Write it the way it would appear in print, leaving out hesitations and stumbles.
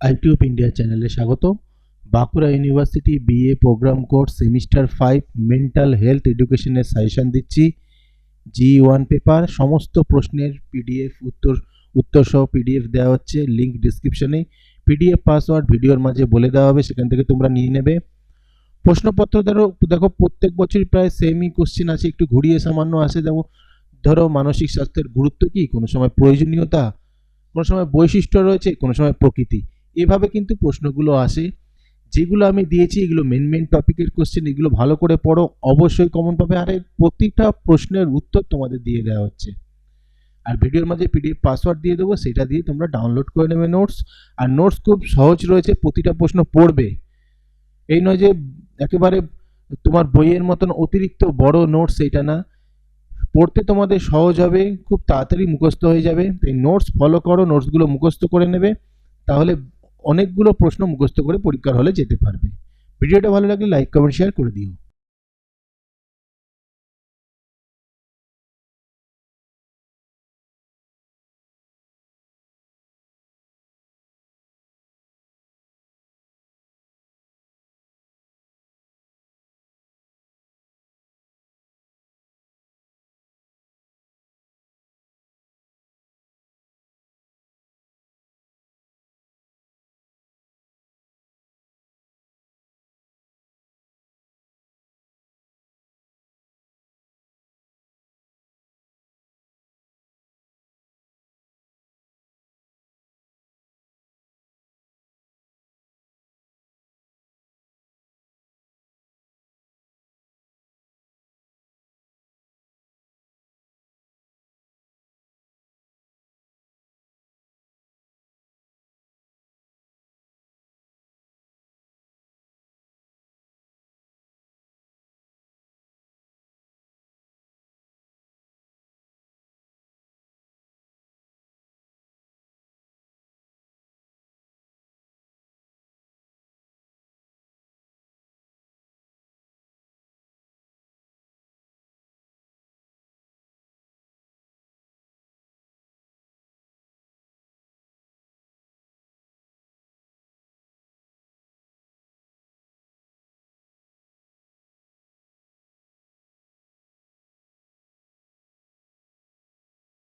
আইটিউব India চ্যানেলে স্বাগত। Bankura university BA program course semester 5 mental health এডুকেশনের সাজেশন দিচ্ছি। G1 পেপার সমস্ত প্রশ্নের পিডিএফ উত্তর সহ পিডিএফ দেওয়া হচ্ছে, লিঙ্ক ডিসক্রিপশনে। পিডিএফ পাসওয়ার্ড ভিডিওর মাঝে বলে দেওয়া হবে, সেখান থেকে তোমরা নিয়ে নেবে। প্রশ্নপত্র দেখো প্রত্যেক বছরই প্রায় সেমই কোশ্চেন আছে, একটু ঘুরিয়ে সামান্য আসে। ধরো মানসিক স্বাস্থ্যের গুরুত্ব কি, কোনো সময় প্রয়োজনীয়তা, কোনো সময় বৈশিষ্ট্য রয়েছে, কোনো সময় প্রকৃতি, এভাবে কিন্তু প্রশ্নগুলো আসে। যেগুলো আমি দিয়েছি এগুলো মেন টপিকের কোশ্চেন, এগুলো ভালো করে পড়ো, অবশ্যই কমন পাবে। আর এই প্রতিটা প্রশ্নের উত্তর তোমাদের দিয়ে দেওয়া হচ্ছে। আর ভিডিওর মাঝে পিডিএফ পাসওয়ার্ড দিয়ে দেবো, সেটা দিয়ে তোমরা ডাউনলোড করে নেবে নোটস। আর নোটস খুব সহজ রয়েছে, প্রতিটা প্রশ্ন পড়বে। এই নয় যে একেবারে তোমার বইয়ের মতন অতিরিক্ত বড় নোটস, এটা না। পড়তে তোমাদের সহজ হবে, খুব তাড়াতাড়ি মুখস্থ হয়ে যাবে। তাই নোটস ফলো করো, নোটসগুলো মুখস্থ করে নেবে, তাহলে অনেকগুলো প্রশ্ন মুখস্থ করে পরীক্ষার হলে যেতে পারবে। ভিডিওটা ভালো লাগলে লাইক কমেন্ট শেয়ার করে দিও।